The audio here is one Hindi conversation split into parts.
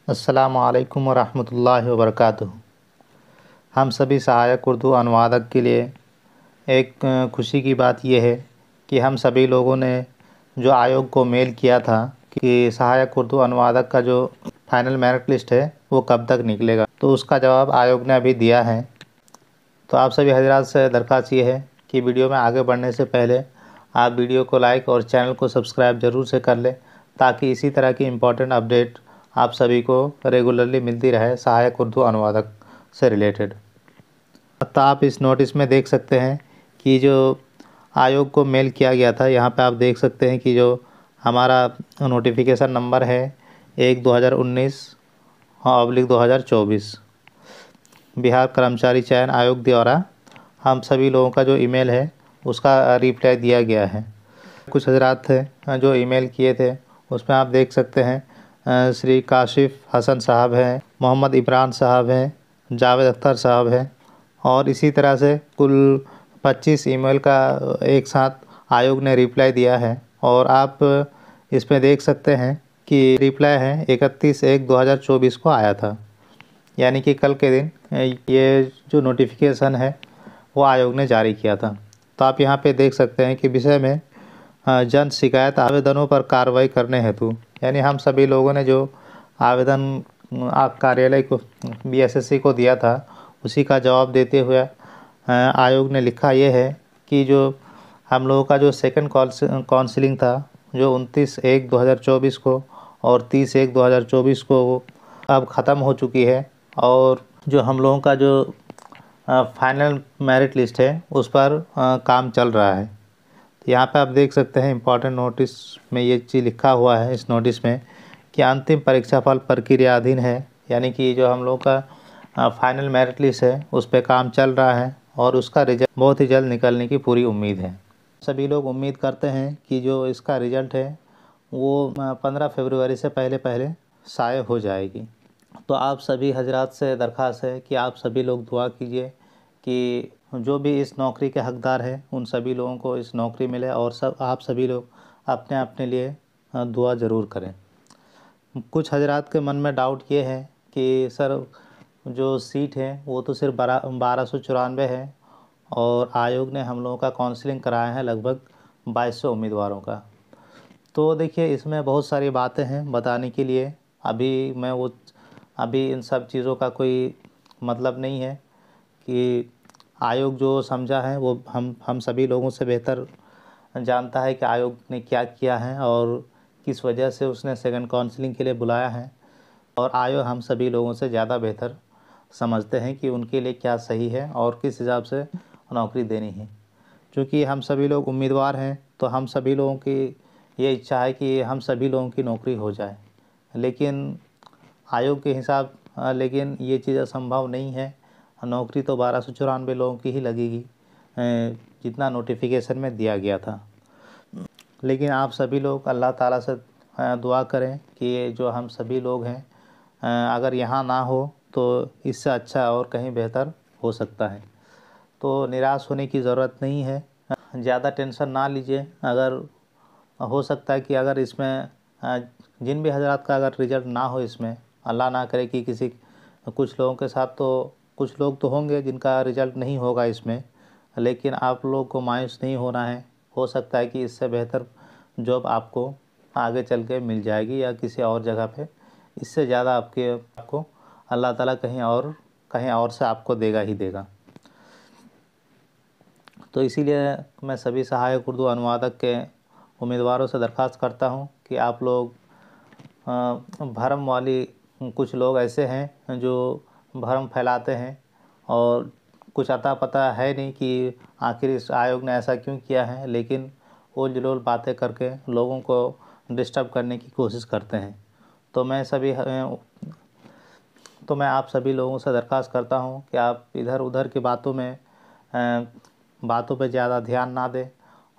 अस्सलामुअलैकुम वरहमतुल्लाहि वबरकातुहू। हम सभी सहायक उर्दू अनुवादक के लिए एक खुशी की बात यह है कि हम सभी लोगों ने जो आयोग को मेल किया था कि सहायक उर्दू अनुवादक का जो फाइनल मेरिट लिस्ट है वो कब तक निकलेगा, तो उसका जवाब आयोग ने अभी दिया है। तो आप सभी हजरात से दरख्वास्त ये है कि वीडियो में आगे बढ़ने से पहले आप वीडियो को लाइक और चैनल को सब्सक्राइब ज़रूर से कर लें, ताकि इसी तरह की इम्पोर्टेंट अपडेट आप सभी को रेगुलरली मिलती रहे सहायक उर्दू अनुवादक से रिलेटेड। तो आप इस नोटिस में देख सकते हैं कि जो आयोग को मेल किया गया था, यहाँ पे आप देख सकते हैं कि जो हमारा नोटिफिकेशन नंबर है 1/2019/2024 बिहार कर्मचारी चयन आयोग द्वारा हम सभी लोगों का जो ईमेल है उसका रिप्लाई दिया गया है। कुछ हजरात थे जो ईमेल किए थे, उसमें आप देख सकते हैं श्री काशिफ हसन साहब हैं, मोहम्मद इमरान साहब हैं, जावेद अख्तर साहब हैं, और इसी तरह से कुल 25 ईमेल का एक साथ आयोग ने रिप्लाई दिया है। और आप इसमें देख सकते हैं कि रिप्लाई है 31/1/2024 को आया था, यानी कि कल के दिन ये जो नोटिफिकेशन है वो आयोग ने जारी किया था। तो आप यहाँ पे देख सकते हैं कि विषय में जन शिकायत आवेदनों पर कार्रवाई करने हेतु, यानी हम सभी लोगों ने जो आवेदन कार्यालय को बीएसएससी को दिया था उसी का जवाब देते हुए आयोग ने लिखा ये है कि जो हम लोगों का जो सेकंड काउंसलिंग था जो 29/1/2024 को और 30/1/2024 को अब ख़त्म हो चुकी है, और जो हम लोगों का जो फाइनल मेरिट लिस्ट है उस पर काम चल रहा है। तो यहाँ पे आप देख सकते हैं इम्पॉर्टेंट नोटिस में ये चीज़ लिखा हुआ है इस नोटिस में कि अंतिम परीक्षाफल प्रक्रियाधीन है, यानी कि जो हम लोग का फाइनल मेरिट लिस्ट है उस पर काम चल रहा है और उसका रिजल्ट बहुत ही जल्द निकलने की पूरी उम्मीद है। सभी लोग उम्मीद करते हैं कि जो इसका रिजल्ट है वो 15 फरवरी से पहले शाये हो जाएगी। तो आप सभी हजरात से दरख्वास्त है कि आप सभी लोग दुआ कीजिए कि जो भी इस नौकरी के हकदार हैं उन सभी लोगों को इस नौकरी मिले, और आप सभी लोग अपने अपने लिए दुआ ज़रूर करें। कुछ हजरात के मन में डाउट ये है कि सर जो सीट है वो तो सिर्फ 1294 है और आयोग ने हम लोगों का काउंसलिंग कराया है लगभग 2200 उम्मीदवारों का। तो देखिए इसमें बहुत सारी बातें हैं बताने के लिए, अभी इन सब चीज़ों का कोई मतलब नहीं है कि आयोग जो समझा है वो हम सभी लोगों से बेहतर जानता है कि आयोग ने क्या किया है और किस वजह से उसने सेकंड काउंसलिंग के लिए बुलाया है, और आयोग हम सभी लोगों से ज़्यादा बेहतर समझते हैं कि उनके लिए क्या सही है और किस हिसाब से नौकरी देनी है। क्योंकि हम सभी लोग उम्मीदवार हैं तो हम सभी लोगों की ये इच्छा है कि हम सभी लोगों की नौकरी हो जाए, लेकिन आयोग के हिसाब लेकिन ये चीज़ असंभव नहीं है। नौकरी तो 1294 लोगों की ही लगेगी जितना नोटिफिकेशन में दिया गया था। लेकिन आप सभी लोग अल्लाह ताला से दुआ करें कि ये जो हम सभी लोग हैं अगर यहाँ ना हो तो इससे अच्छा और कहीं बेहतर हो सकता है। तो निराश होने की ज़रूरत नहीं है, ज़्यादा टेंशन ना लीजिए। अगर हो सकता है कि अगर इसमें जिन भी हजरात का अगर रिज़ल्ट ना हो इसमें, अल्लाह ना करे कि कुछ लोगों के साथ, तो कुछ लोग तो होंगे जिनका रिज़ल्ट नहीं होगा इसमें, लेकिन आप लोग को मायूस नहीं होना है। हो सकता है कि इससे बेहतर जॉब आपको आगे चल के मिल जाएगी या किसी और जगह पे इससे ज़्यादा आपको अल्लाह ताला कहीं और से आपको देगा ही देगा। तो इसीलिए मैं सभी सहायक उर्दू अनुवादक के उम्मीदवारों से दरख्वास्त करता हूँ कि आप लोग भरम वाली, कुछ लोग ऐसे हैं जो भरम फैलाते हैं और कुछ अता पता है नहीं कि आखिर इस आयोग ने ऐसा क्यों किया है, लेकिन ओल जलोल बातें करके लोगों को डिस्टर्ब करने की कोशिश करते हैं। तो मैं आप सभी लोगों से दरख्वास्त करता हूँ कि आप इधर उधर की बातों पे ज़्यादा ध्यान ना दें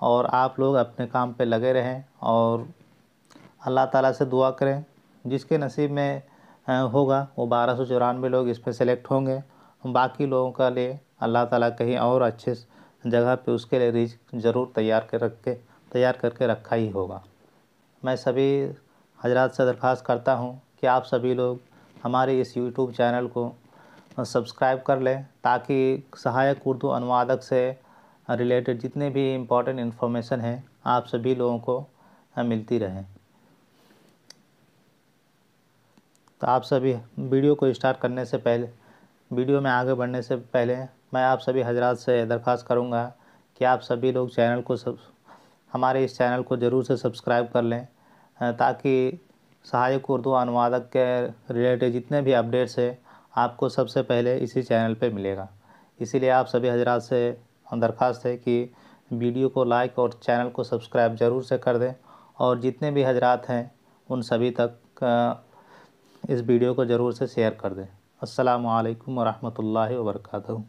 और आप लोग अपने काम पे लगे रहें और अल्लाह ताला से दुआ करें। जिसके नसीब में होगा वो 1294 लोग इस पर सेलेक्ट होंगे। बाकी लोगों का लिए अल्लाह ताला कहीं और अच्छे जगह पे उसके लिए रिज़्क़ ज़रूर तैयार करके रखा ही होगा। मैं सभी हजरात से दरख्वास्त करता हूँ कि आप सभी लोग हमारे इस यूट्यूब चैनल को सब्सक्राइब कर लें, ताकि सहायक उर्दू अनुवादक से रिलेटेड जितने भी इम्पोर्टेंट इन्फॉर्मेशन है आप सभी लोगों को मिलती रहे। तो आप सभी वीडियो को स्टार्ट करने से पहले, वीडियो में आगे बढ़ने से पहले मैं आप सभी हजरात से दरख्वास्त करूंगा कि आप सभी लोग हमारे इस चैनल को ज़रूर से सब्सक्राइब कर लें, ताकि सहायक उर्दू अनुवादक के रिलेटेड जितने भी अपडेट्स हैं आपको सबसे पहले इसी चैनल पे मिलेगा। इसीलिए आप सभी हजरात से दरख्वास्त है कि वीडियो को लाइक और चैनल को सब्सक्राइब ज़रूर से कर दें, और जितने भी हजरात हैं उन सभी तक इस वीडियो को ज़रूर से शेयर कर दें। अस्सलामु अलैकुम व रहमतुल्लाहि व बरकातहू।